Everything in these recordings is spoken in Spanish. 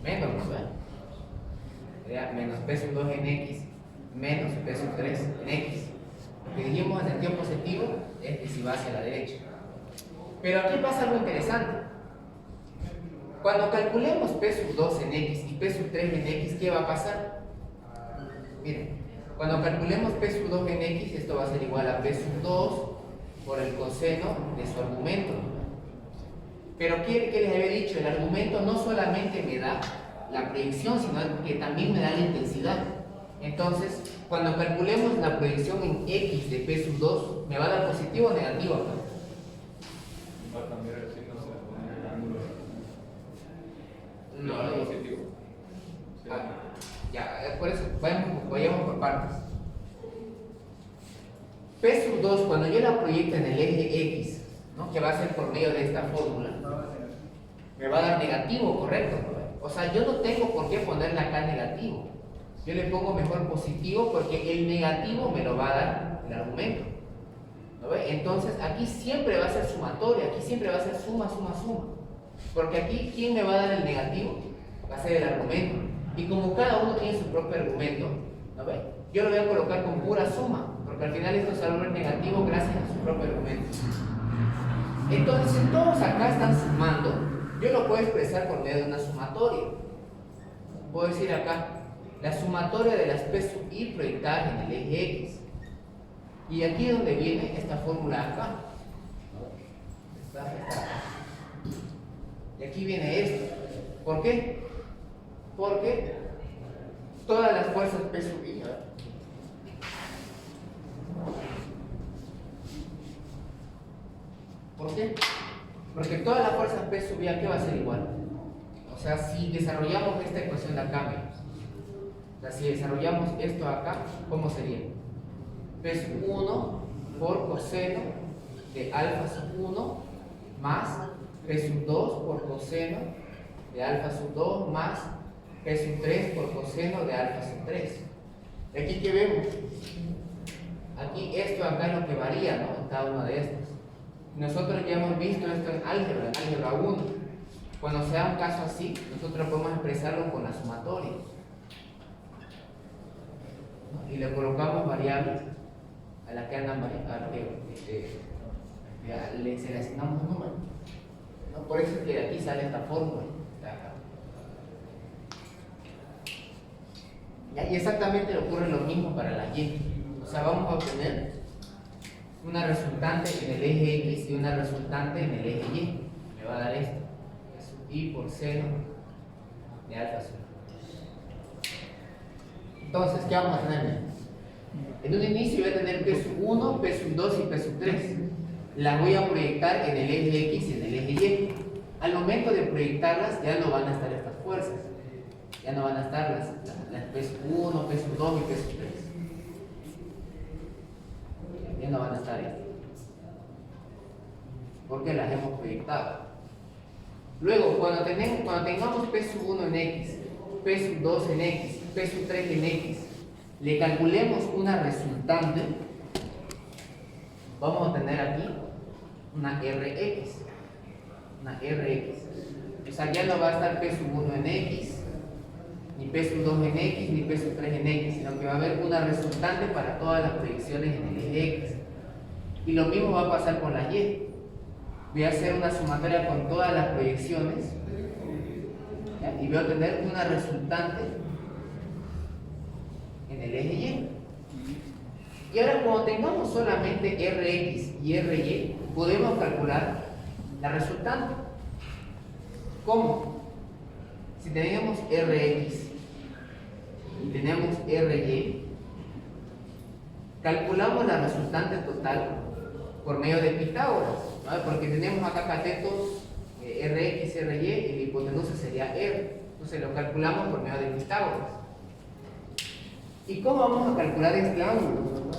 menos, ¿verdad? Sería menos P2 en X menos P3 en X. Lo que dijimos en sentido positivo es que si va hacia la derecha. Pero aquí pasa algo interesante. Cuando calculemos P2 en X y P3 en X, ¿qué va a pasar? Miren, cuando calculemos P2 en X, esto va a ser igual a P2 por el coseno de su argumento. Pero ¿qué les había dicho? El argumento no solamente me da la proyección, sino que también me da la intensidad. Entonces, cuando calculemos la proyección en X de P2, ¿me va a dar positivo o negativo acá? Va a cambiar el signo según el ángulo. No, Positivo. Sí. Ya, por eso, vayamos por partes. P2, cuando yo la proyecto en el eje X, ¿no? Que va a ser por medio de esta fórmula, me va a dar negativo, ¿correcto? O sea, yo no tengo por qué ponerle acá negativo. Yo le pongo mejor positivo porque el negativo me lo va a dar el argumento. ¿No ve? Entonces, aquí siempre va a ser sumatorio, aquí siempre va a ser suma, suma, suma. Porque aquí, ¿quién me va a dar el negativo? Va a ser el argumento. Y como cada uno tiene su propio argumento, ¿no ve? Yo lo voy a colocar con pura suma, porque al final esto se va a volver negativo gracias a su propio argumento. Entonces, si todos acá están sumando, yo lo puedo expresar por medio de una sumatoria. Puedo decir acá, la sumatoria de las P sub i proyectadas en el eje X. Y aquí es donde viene esta fórmula acá. Y aquí viene esto. ¿Por qué? Porque todas las fuerzas P sub i, ¿por qué? Porque todas las fuerzas P sub i, ¿a qué va a ser igual? O sea, si desarrollamos esta ecuación de acá, o sea, si desarrollamos esto acá, ¿cómo sería? P sub 1 por coseno de alfa sub 1 más P sub 2 por coseno de alfa sub 2 más P sub 3 por coseno de alfa sub 3. ¿Y aquí qué vemos? Aquí esto acá es lo que varía, ¿no? En cada una de estas. Nosotros ya hemos visto esto en álgebra 1. Cuando se da un caso así, nosotros podemos expresarlo con la sumatoria. ¿No? Y le colocamos variables a las que andan se le asignamos un número. ¿No? Por eso es que de aquí sale esta fórmula. Y exactamente le ocurre lo mismo para la y. O sea, vamos a obtener una resultante en el eje X y una resultante en el eje Y. Me va a dar esto. Es y por seno de alfa sub. Entonces, ¿qué vamos a tener? En un inicio voy a tener P sub 1, P sub 2 y P sub 3. Las voy a proyectar en el eje X y en el eje Y. Al momento de proyectarlas ya no van a estar estas fuerzas. Ya no van a estar las P sub 1, P sub 2 y P sub 3. Ya no van a estar estas. Porque las hemos proyectado. Luego, cuando tengamos P sub 1 en X, P sub 2 en X, P sub 3 en X, le calculemos una resultante, vamos a tener aquí una Rx. Una Rx. O sea, ya no va a estar P sub 1 en X, ni P sub 2 en X, ni P sub 3 en X, sino que va a haber una resultante para todas las proyecciones en el eje X. Y lo mismo va a pasar con la Y. Voy a hacer una sumatoria con todas las proyecciones, ¿ya? Y voy a tener una resultante en el eje Y. Y ahora, cuando tengamos solamente Rx y Ry, podemos calcular la resultante. ¿Cómo? Si tenemos Rx y tenemos Ry, calculamos la resultante total por medio de Pitágoras, ¿no? Porque tenemos acá catetos Rx, Ry, y la hipotenusa sería R. Entonces lo calculamos por medio de Pitágoras. ¿Y cómo vamos a calcular este ángulo?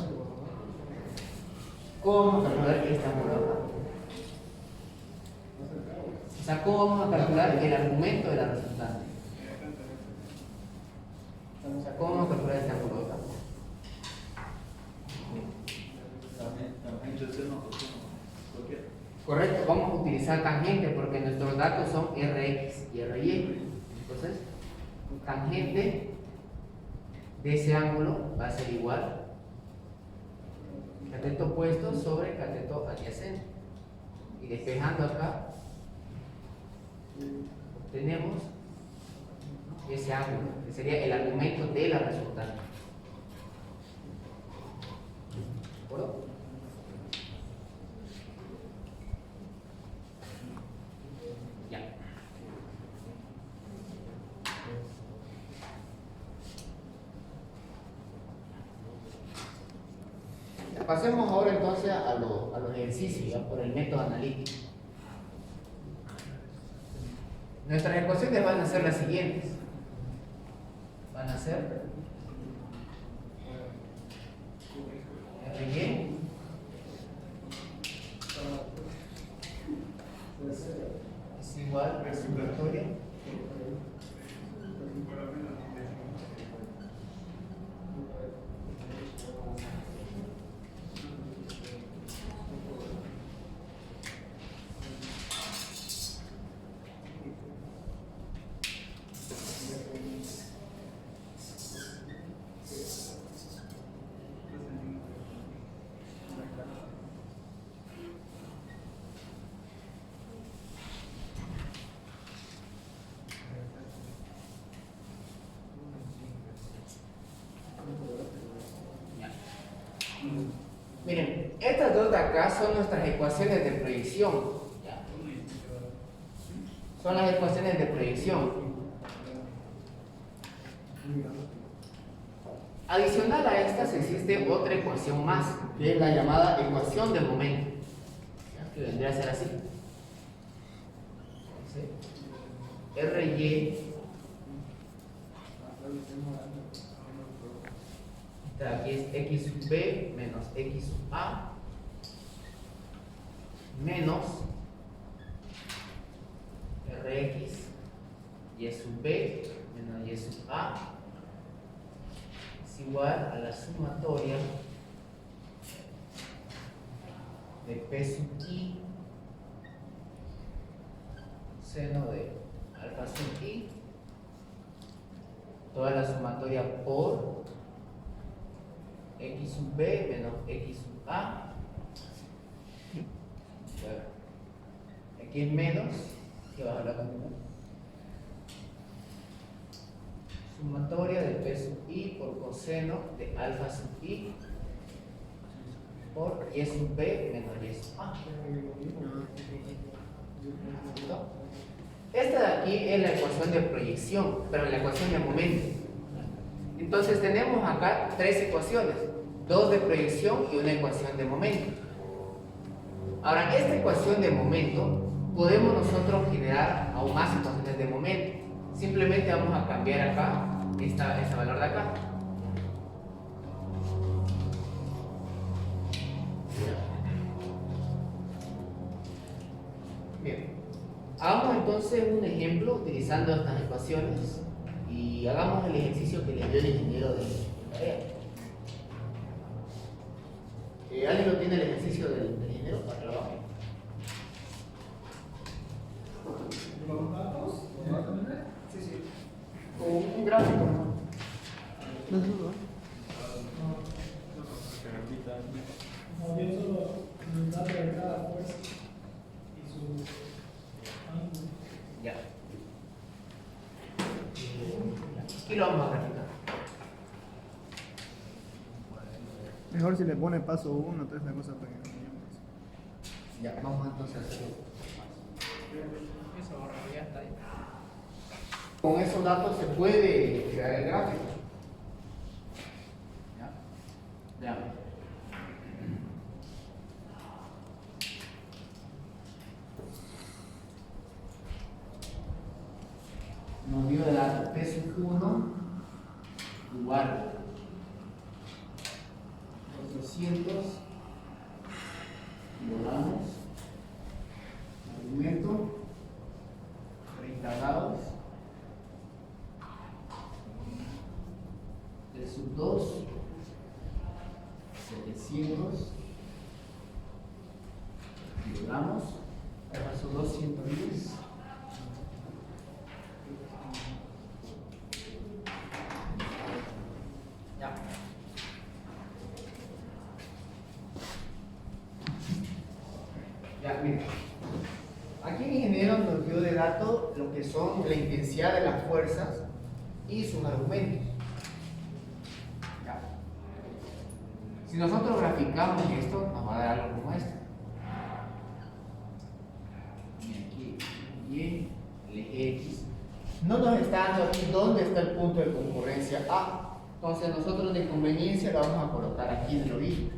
¿Cómo vamos a calcular este ángulo? O sea, ¿cómo vamos a calcular el argumento de la resultante? O sea, ¿cómo vamos a calcular este ángulo acá? Correcto, vamos a utilizar tangente porque nuestros datos son Rx y Ry. Entonces, tangente de ese ángulo va a ser igual cateto opuesto sobre cateto adyacente. Y despejando acá, obtenemos ese ángulo, que sería el argumento de la resultante. ¿De acuerdo? Ya. Pasemos ahora entonces a los ejercicios, ¿ya? Por el método analítico. Nuestras ecuaciones van a ser las siguientes. Van a ser RY es igual a sumatoria Miren, estas dos de acá son nuestras ecuaciones de proyección. ¿Ya? Son las ecuaciones de proyección. Adicional a estas existe otra ecuación más, que es la llamada ecuación de momento, ¿ya? Que vendría a ser así. ¿Sí? RY aquí es x sub b menos x sub a menos rx y sub b menos y sub a es igual a la sumatoria de p sub i seno de alfa sub i, toda la sumatoria por x sub b menos x sub a. Bueno, aquí es menos, que baja la cantidad. Sumatoria de p sub i por coseno de alfa sub i por y sub b menos y sub a. ¿Listo? Esta de aquí es la ecuación de proyección, pero la ecuación de momento. Entonces tenemos acá tres ecuaciones, dos de proyección y una ecuación de momento. Ahora, esta ecuación de momento podemos nosotros generar aún más ecuaciones de momento. Simplemente vamos a cambiar acá este valor de acá. Bien, hagamos entonces un ejemplo utilizando estas ecuaciones y hagamos el ejercicio que le dio el ingeniero de tarea. ¿Alguien lo tiene el ejercicio del ingeniero para trabajar? ¿Con datos? Sí, sí. Con un gráfico. No, bien solo los datos de cada fuerza y su ángulo. Ya. Aquí lo vamos a graficar. Mejor si le pone paso 1, toda esa cosa para que no me Ya, vamos entonces a hacerlo. Eso ahora ya está ahí. Con esos datos se puede crear el gráfico. ¿Ya? Veamos. Nos dio el dato P sub 1 igual 400 kilogramos, argumento 30 grados, P sub 2 700 kilogramos, P sub 2 110, miren. Aquí el ingeniero nos dio de dato lo que son la intensidad de las fuerzas y sus argumentos. Ya. Si nosotros graficamos esto, nos va a dar algo como esto. Y aquí, y el eje X. No nos está dando aquí dónde está el punto de concurrencia A. Entonces nosotros de conveniencia lo vamos a colocar aquí en el origen.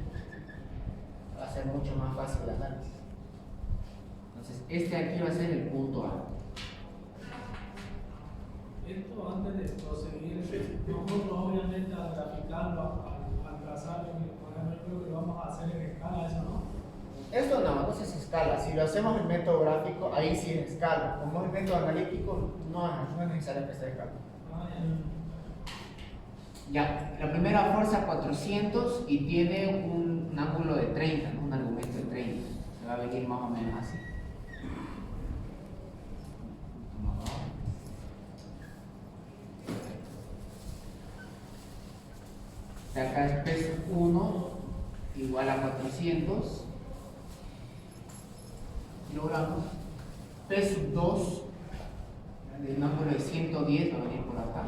Va a ser mucho más fácil el análisis. Entonces este aquí va a ser el punto A. Esto antes de proseguir, nosotros obviamente al graficarlo, al trazarlo, por ejemplo, que lo vamos a hacer en escala, eso no. Esto no se escala. Si lo hacemos en método gráfico, ahí sí es escala. Como es método analítico, no es necesario que sea escala. Ya, la primera fuerza 400 y tiene un ángulo de 30, ¿no? Un argumento de 30. Se va a venir más o menos así. De acá es peso 1 igual a 400 kilogramos. Peso 2 de un ángulo de 110 va a venir por acá.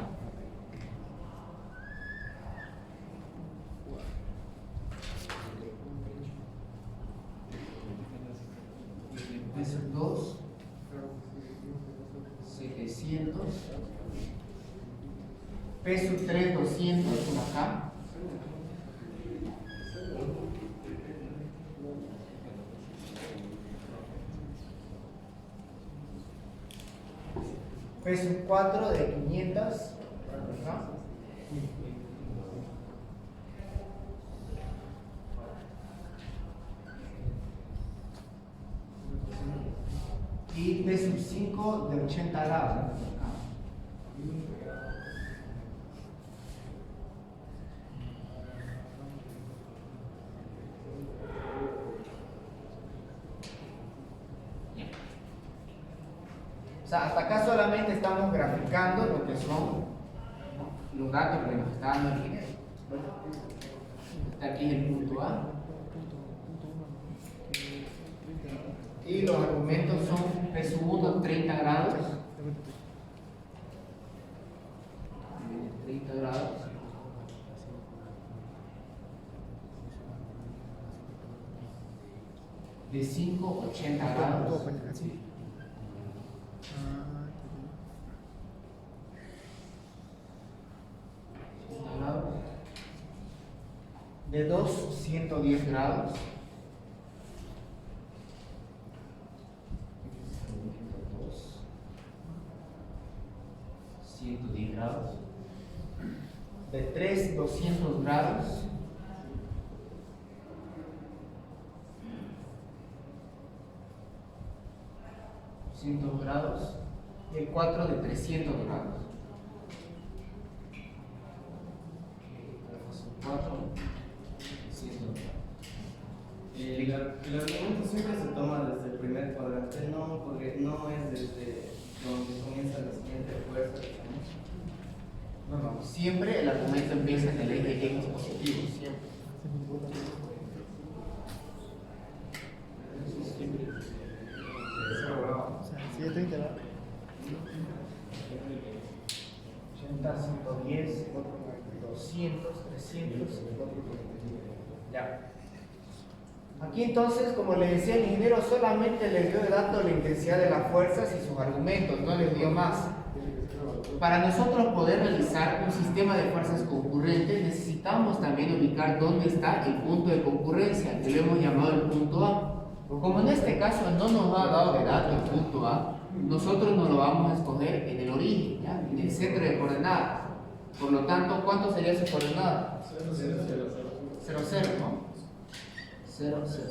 Peso 2, 700. Peso 3, 200 por acá. Peso 4 de 500 por acá. Y peso 5 de 80 grados. O sea, hasta acá solamente estamos graficando lo que son los datos que nos está dando el ingeniero. Está aquí el punto A. Y los argumentos son peso 1, 30 grados. 30 grados. De 5, 80 grados. De 2, 110 grados. 110 grados. De 3, 200 grados. grados. Y el 4 de 300 grados. 4, 300 grados. El argumento siempre se toma desde el primer cuadrante, no, porque no es desde donde comienza la siguiente fuerza, digamos. No, siempre el argumento empieza en el eje X positivo, siempre. O sea, si es 30 grados. 80, 110, 200, 300. Ya. Aquí entonces, como le decía el ingeniero, solamente les dio de dato la intensidad de las fuerzas y sus argumentos, no les dio más. Para nosotros poder realizar un sistema de fuerzas concurrentes, necesitamos también ubicar dónde está el punto de concurrencia, que lo hemos llamado el punto A. Como en este caso no nos ha dado de dato el punto A, nosotros nos lo vamos a escoger en el origen, ¿ya? En el centro de coordenadas. Por lo tanto, ¿cuánto sería su coordenada? 0, 0, ¿no? 0, 0.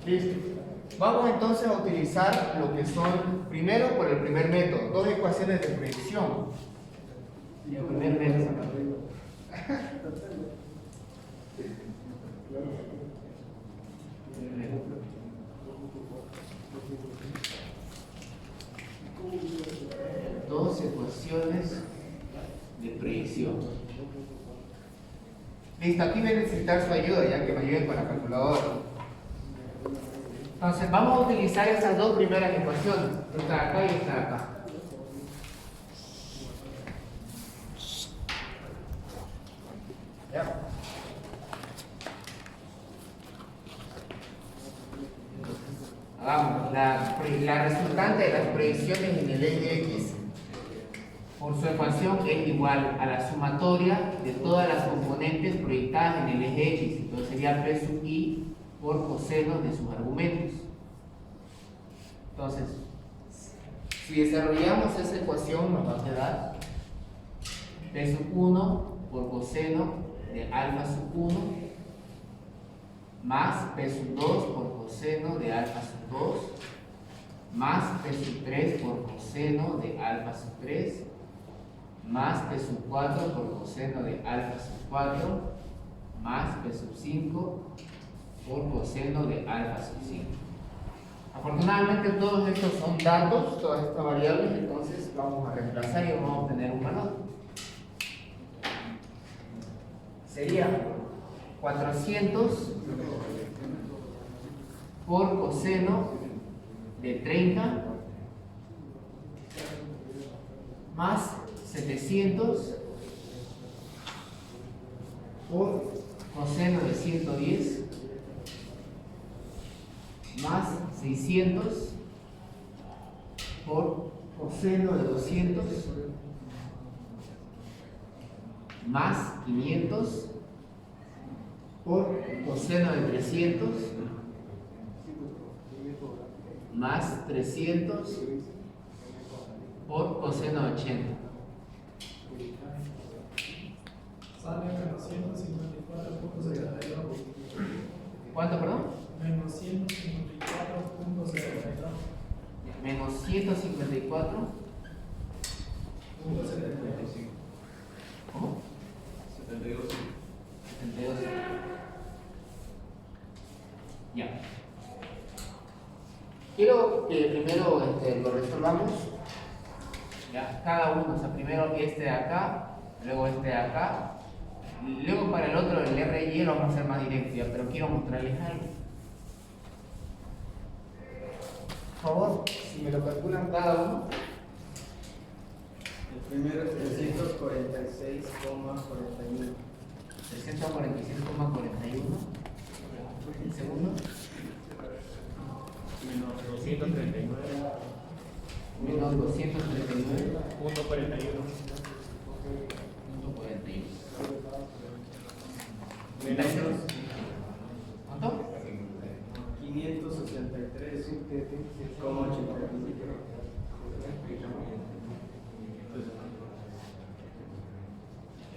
Listo. Vamos entonces a utilizar lo que son, primero por el primer método, dos ecuaciones de proyección. El primer método. Dos ecuaciones de proyección. Listo, aquí voy a necesitar su ayuda, ya que me ayuden con la calculadora. Entonces, vamos a utilizar estas dos primeras ecuaciones, esta de acá y esta de acá. Ya. Hagamos la resultante de las proyecciones en el eje X por su ecuación es igual a la sumatoria de todas las componentes proyectadas en el eje X. Entonces sería P sub I por coseno de sus argumentos. Entonces, si desarrollamos esa ecuación, nos va a quedar P sub 1 por coseno de alfa sub 1 más P sub 2 por coseno de alfa sub 2 más P sub 3 por coseno de alfa sub 3 más P sub 4 por coseno de alfa sub 4 más P sub 5 por coseno de alfa sub 5. Afortunadamente todos estos son datos, todas estas variables, entonces vamos a reemplazar y vamos a obtener un valor. Sería 400 por coseno de 30 más 700 por coseno de 110 más 600 por coseno de 200 más 500 por coseno de 300 más 300 por coseno de 80. Sale menos 154.72. ¿Cuánto, perdón? Menos 154.72. Menos 154. ¿Cómo? 72. 72. Ya. Quiero que primero lo resolvamos. Ya, cada uno, o sea, primero este de acá, luego este de acá. Luego para el otro, el R y E lo vamos a hacer más directo, ya, pero quiero mostrarles algo. Por favor, si me lo calculan cada uno. El primero es 346,41. 346,41. El segundo. Menos 239. Menos 239. Punto 41. Punto 41. Menos ¿Cuánto? 563,81.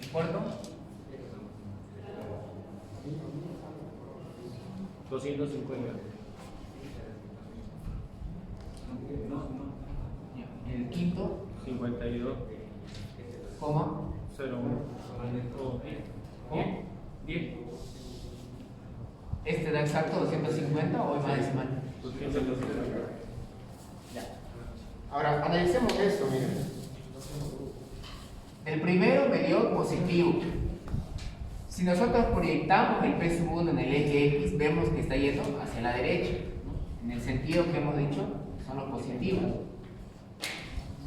¿El cuarto? 250. Ya. El quinto, 52. coma. 01. ¿Cómo? 10. Este da exacto 250 o es más decimal. 250. Ya. Ahora, analicemos esto, miren. El primero me dio positivo. Si nosotros proyectamos el P sub 1 en el eje X, vemos que está yendo hacia la derecha, ¿no? En el sentido que hemos dicho, son los positivos.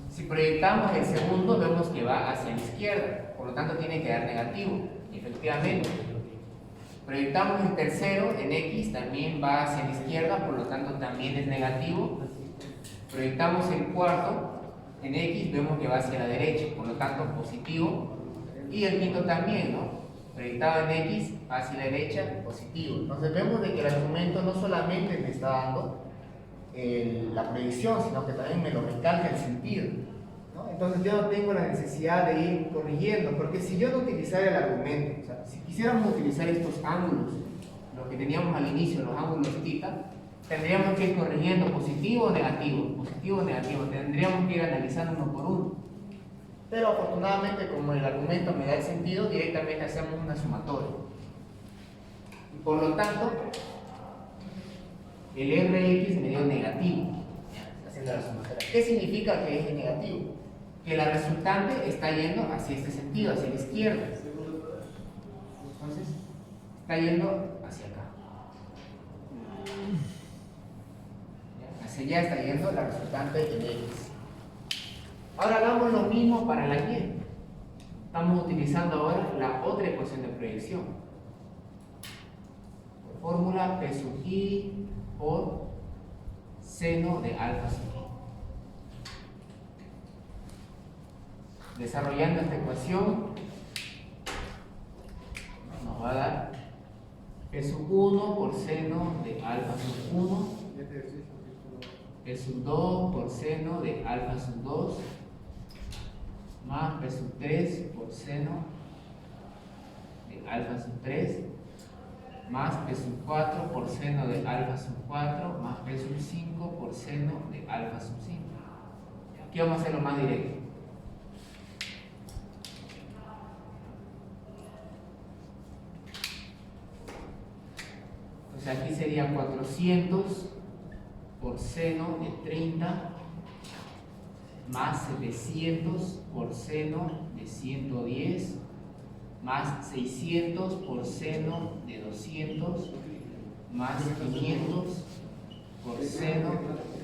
Si proyectamos el segundo, vemos que va hacia la izquierda, por lo tanto tiene que dar negativo, efectivamente. Proyectamos el tercero en X, también va hacia la izquierda, por lo tanto también es negativo. Proyectamos el cuarto en X, vemos que va hacia la derecha, por lo tanto positivo. Y el quinto también, ¿no? Proyectado en X, hacia la derecha, positivo. Entonces vemos de que el argumento no solamente me está dando la proyección, sino que también me lo recalca el sentido, ¿no? Entonces yo no tengo la necesidad de ir corrigiendo, porque si yo no utilizara el argumento, o sea, si quisiéramos utilizar estos ángulos, los que teníamos al inicio, los ángulos θ, tendríamos que ir corrigiendo positivo o negativo, tendríamos que ir analizando uno por uno. Pero afortunadamente, como el argumento me da el sentido, directamente hacemos una sumatoria. Y por lo tanto, el Rx me dio negativo, haciendo la sumatoria. ¿Qué significa que es negativo? Que la resultante está yendo hacia este sentido, hacia la izquierda. Entonces, está yendo hacia acá. Hacia allá está yendo la resultante de X. Ahora hagamos lo mismo para la Y. Estamos utilizando ahora la otra ecuación de proyección. Fórmula P sub I por seno de alfa sub I. Desarrollando esta ecuación, nos va a dar P sub 1 por seno de alfa sub 1, P sub 2 por seno de alfa sub 2, más P sub 3 por seno de alfa sub 3, más P sub 4 por seno de alfa sub 4, más P sub 5 por seno de alfa sub 5. Aquí vamos a hacerlo más directo. Entonces aquí sería 400 por seno de 30 más 700 por seno de 110 más 600 por seno de 200 más 500 por seno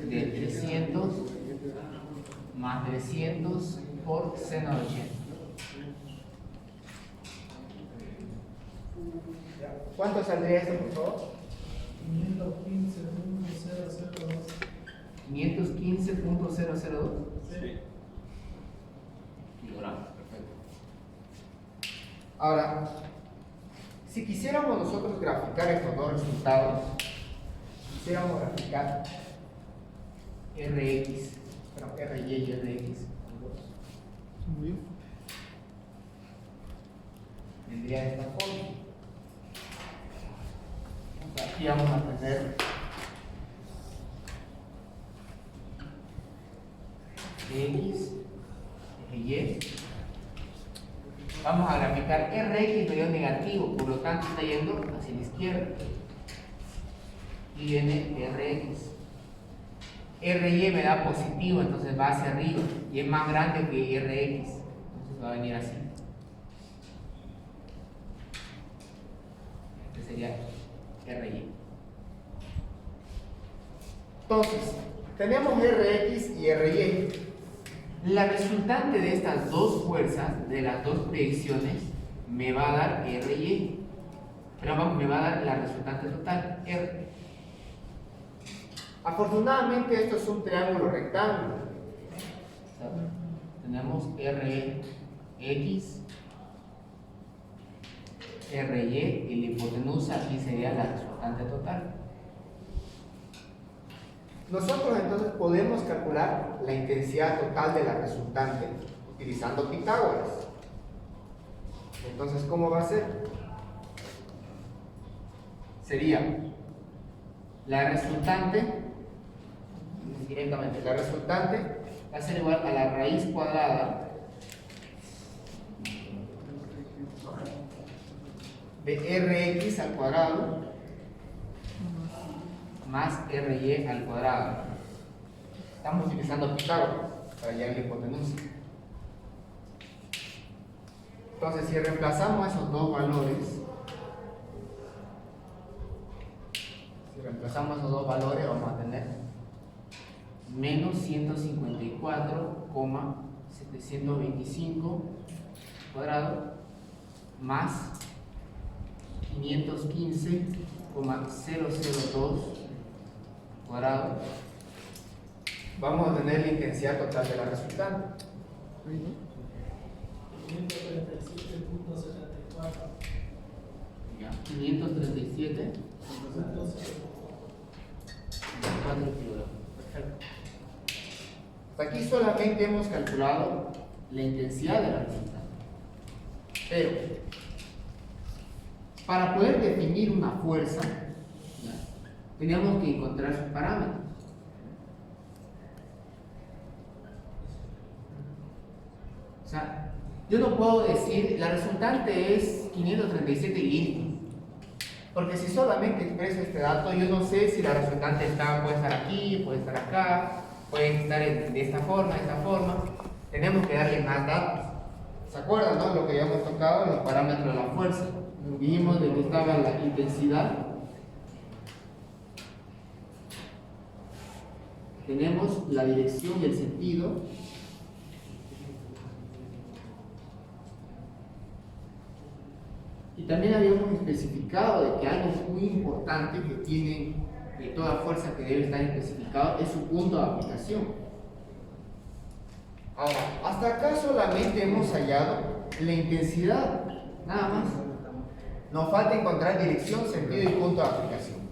de 300 más 300 por seno de 80. ¿Cuánto saldría esto, por favor? 515.002 kilogramos. Perfecto. Ahora, si quisiéramos nosotros graficar estos dos resultados, quisiéramos graficar RX, RY y RX, tendría de esta forma. Aquí vamos a tener X, Y. Vamos a graficar RX me dio negativo, por lo tanto está yendo hacia la izquierda. Y viene RX. RY me da positivo, entonces va hacia arriba. Y es más grande que RX. Entonces va a venir así. Este sería RY. Entonces, tenemos RX y RY. La resultante de estas dos fuerzas, de las dos proyecciones, me va a dar RY. Pero vamos, me va a dar la resultante total, R. Afortunadamente esto es un triángulo rectángulo. Tenemos RX, RY y la hipotenusa aquí sería la resultante total. Nosotros entonces podemos calcular la intensidad total de la resultante utilizando Pitágoras. Entonces, ¿cómo va a ser? Sería la resultante, directamente, la resultante va a ser igual a la raíz cuadrada de Rx al cuadrado más Ry al cuadrado. Estamos utilizando Pitágoras para hallar la hipotenusa. Entonces, si reemplazamos esos dos valores, vamos a tener menos 154,725 cuadrado más 515,002 cuadrado. Vamos a tener la intensidad total de la resultante. 537.74. Ya, 537. 4 kilogramos. Perfecto. Hasta aquí solamente hemos calculado la intensidad de la resultante. Pero, para poder definir una fuerza, ¿ya?, teníamos que encontrar sus parámetros. O sea, yo no puedo decir la resultante es 537 y listo. Porque si solamente expreso este dato, yo no sé si la resultante puede estar aquí, puede estar acá, puede estar de esta forma, de esta forma. Tenemos que darle más datos. ¿Se acuerdan, no? Lo que ya hemos tocado, los parámetros de la fuerza. Dijimos de que estaba la intensidad. Tenemos la dirección y el sentido. Y también habíamos especificado de que algo muy importante que tiene de toda fuerza que debe estar especificado es su punto de aplicación. Ahora, hasta acá solamente hemos hallado la intensidad, nada más. Nos falta encontrar dirección, sentido y punto de aplicación.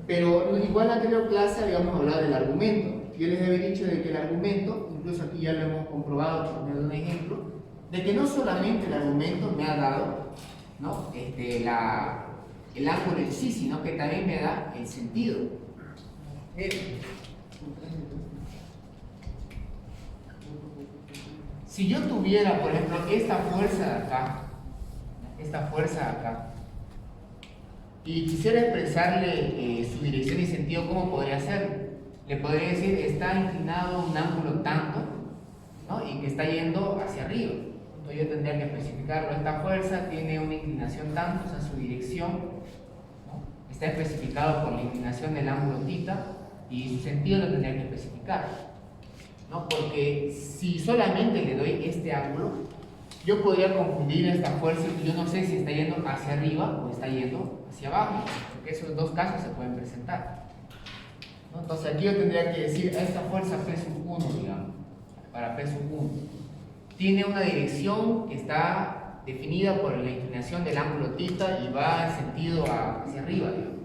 Pero igual en la anterior clase habíamos hablado del argumento. Yo les había dicho de que el argumento, incluso aquí ya lo hemos comprobado por medio de un ejemplo, de que no solamente el argumento me ha dado, ¿no?, el ángulo en sí, sino que también me da el sentido. Si yo tuviera, por ejemplo, esta fuerza de acá, y quisiera expresarle su dirección y sentido, ¿cómo podría hacerlo? Le podría decir, está inclinado un ángulo tanto, ¿no?, y que está yendo hacia arriba. Entonces yo tendría que especificarlo. Esta fuerza tiene una inclinación tanto, o sea, su dirección, ¿no?, está especificado por la inclinación del ángulo θ, y su sentido lo tendría que especificar, ¿no? Porque si solamente le doy este ángulo, yo podría confundir esta fuerza y yo no sé si está yendo hacia arriba o está yendo hacia abajo, porque esos dos casos se pueden presentar, ¿no? Entonces aquí yo tendría que decir, a esta fuerza P sub 1, digamos, para P sub 1, tiene una dirección que está definida por la inclinación del ángulo θ y va en sentido hacia arriba, digamos.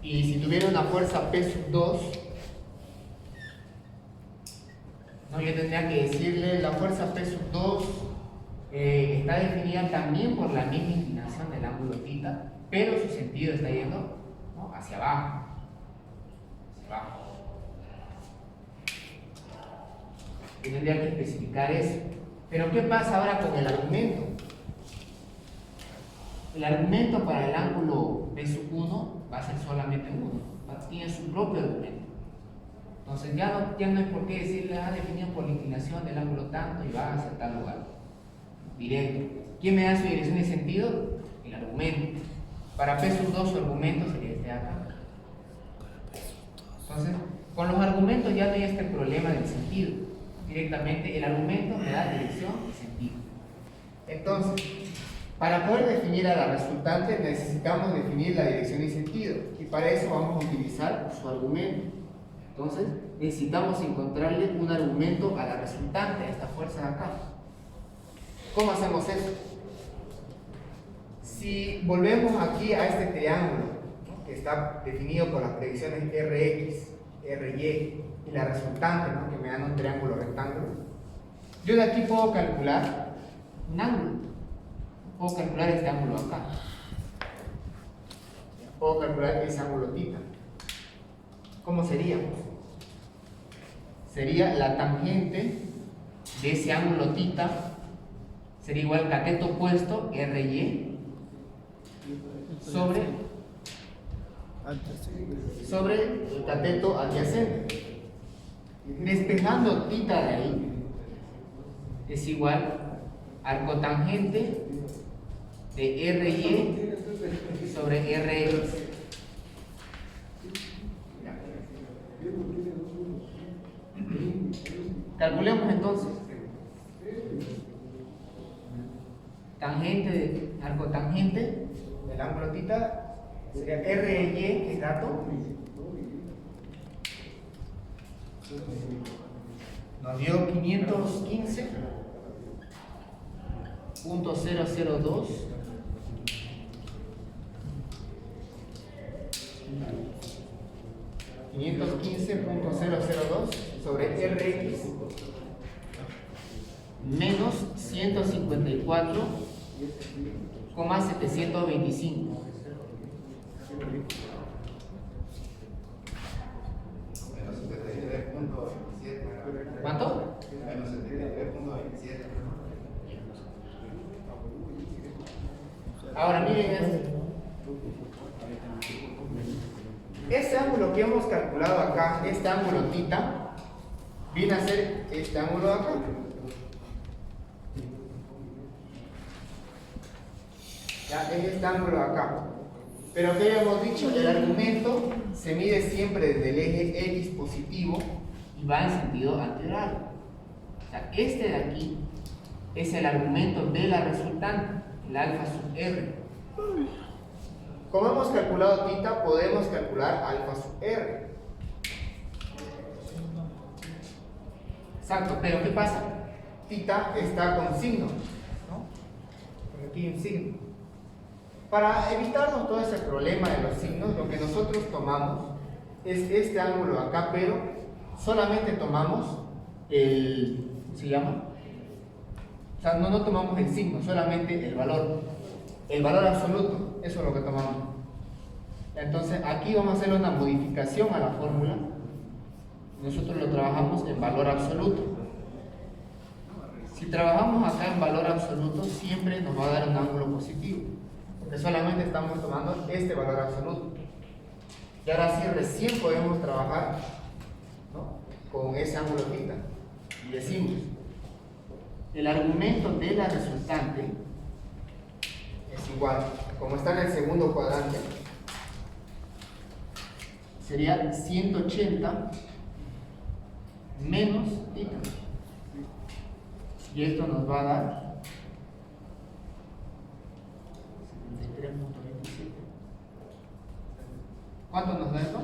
Y si tuviera una fuerza P sub 2, no, yo tendría que decirle, la fuerza P sub 2 está definida también por la misma inclinación del ángulo θ, pero su sentido está yendo, ¿no?, hacia abajo. Hacia abajo. Yo tendría que especificar eso. Pero ¿qué pasa ahora con el argumento? El argumento para el ángulo P sub 1 va a ser solamente 1, tiene su propio argumento. Entonces ya no hay por qué decirle, definido por la inclinación del ángulo tanto y va hacia tal lugar. Directo. ¿Quién me da su dirección y sentido? El argumento. Para P sub 2 su argumento sería este de acá. Entonces, con los argumentos ya no hay este problema del sentido. Directamente el argumento me da dirección y sentido. Entonces, para poder definir a la resultante necesitamos definir la dirección y sentido. Y para eso vamos a utilizar su argumento. Entonces, necesitamos encontrarle un argumento a la resultante, a esta fuerza de acá. ¿Cómo hacemos eso? Si volvemos aquí a este triángulo, ¿no?, que está definido por las predicciones Rx, Ry y la resultante, ¿no?, que me dan un triángulo rectángulo, yo de aquí puedo calcular un ángulo. Puedo calcular este ángulo acá. Puedo calcular ese ángulo θ. ¿Cómo sería? Sería la tangente de ese ángulo θ, sería igual cateto opuesto Ry sobre el cateto adyacente. Despejando θ de ahí es igual al cotangente de Ry sobre Rx. Calculemos entonces. Tangente de arcotangente del ángulo θ sería Ry, que es dato. Nos dio 515.002 sobre Rx menos 154,725. ¿Cuánto? Menos 79.27. Ahora miren esto. Este ángulo que hemos calculado acá, este ángulo θ, viene a ser este ángulo de acá. Ya, es este ángulo de acá. Pero que habíamos dicho, el argumento se mide siempre desde el eje X positivo y va en sentido antihorario. O sea, este de aquí es el argumento de la resultante, el alfa sub R. Como hemos calculado θ, podemos calcular alfa sub R. Exacto, pero ¿qué pasa? Θ está con signo, ¿no? Por aquí un signo. Para evitarnos todo ese problema de los signos, lo que nosotros tomamos es este ángulo acá, pero solamente tomamos el, ¿cómo se llama? O sea, no tomamos el signo, solamente el valor absoluto, eso es lo que tomamos. Entonces aquí vamos a hacer una modificación a la fórmula. Nosotros lo trabajamos en valor absoluto. Si trabajamos acá en valor absoluto, siempre nos va a dar un ángulo positivo, porque solamente estamos tomando este valor absoluto. Y ahora sí, recién podemos trabajar, ¿no?, con ese ángulo θ. Y decimos, el argumento de la resultante es igual, como está en el segundo cuadrante, sería 180 menos θ. Y esto nos va a dar 73.27. ¿Cuánto nos da esto?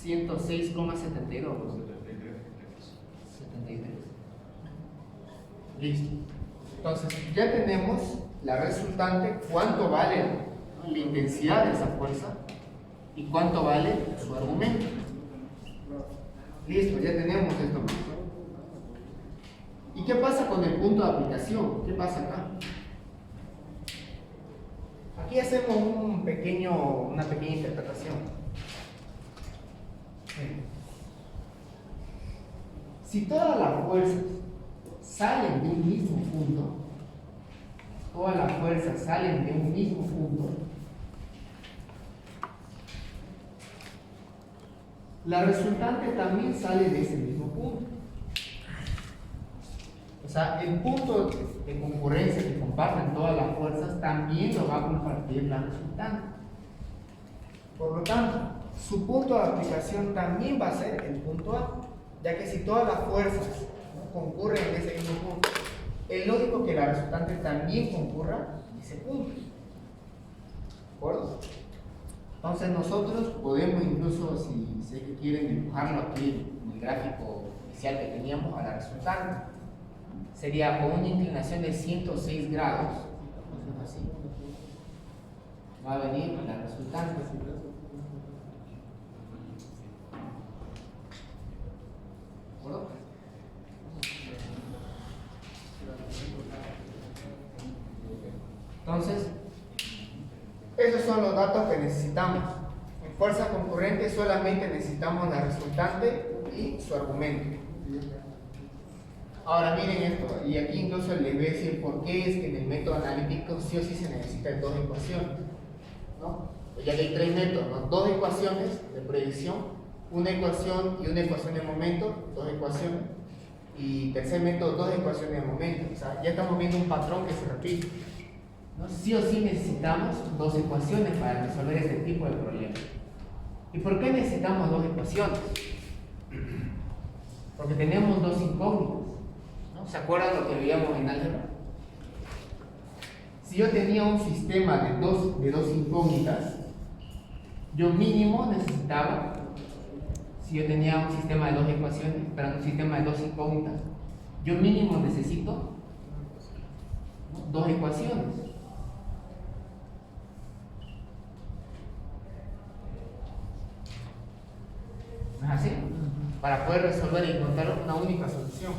106,72. 73. Listo. Entonces, ya tenemos la resultante, cuánto vale, ¿no?, la intensidad de esa fuerza y cuánto vale su argumento. Listo, ya tenemos esto. ¿Y qué pasa con el punto de aplicación? ¿Qué pasa acá? Aquí hacemos una pequeña interpretación. Si todas las fuerzas salen de un mismo punto, la resultante también sale de ese mismo punto. O sea, el punto de concurrencia que comparten todas las fuerzas también lo va a compartir la resultante. Por lo tanto, su punto de aplicación también va a ser el punto A, ya que si todas las fuerzas, ¿no?, concurren en ese mismo punto, es lógico que la resultante también concurra en ese punto. ¿De acuerdo? Entonces nosotros podemos incluso, si sé que quieren dibujarlo aquí en el gráfico inicial que teníamos, a la resultante. Sería con una inclinación de 106 grados, así, va a venir la resultante. ¿De acuerdo? Entonces, esos son los datos que necesitamos. En fuerza concurrente solamente necesitamos la resultante y su argumento. Ahora miren esto, y aquí incluso les voy a decir por qué es que en el método analítico sí o sí se necesitan dos ecuaciones, ¿no? Pues ya que hay tres métodos, ¿no? Dos ecuaciones de predicción, una ecuación y una ecuación de momento, dos ecuaciones, y tercer método, dos ecuaciones de momento. O sea, ya estamos viendo un patrón que se repite, ¿no? Sí o sí necesitamos dos ecuaciones para resolver este tipo de problemas. ¿Y por qué necesitamos dos ecuaciones? Porque tenemos dos incógnitas, ¿no? ¿Se acuerdan lo que veíamos en álgebra? Si yo tenía un sistema de dos incógnitas, yo mínimo necesitaba, si yo tenía un sistema de dos ecuaciones, pero un sistema de dos incógnitas, yo mínimo necesito, ¿no?, dos ecuaciones. ¿No es así? Para poder resolver y encontrar una única solución.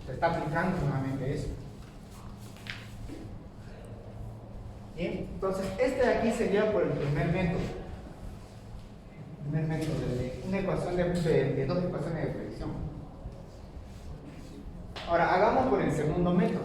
Se está aplicando nuevamente eso. Bien, entonces este de aquí sería por el primer método. De una ecuación de dos ecuaciones de predicción. Ahora hagamos por el segundo método.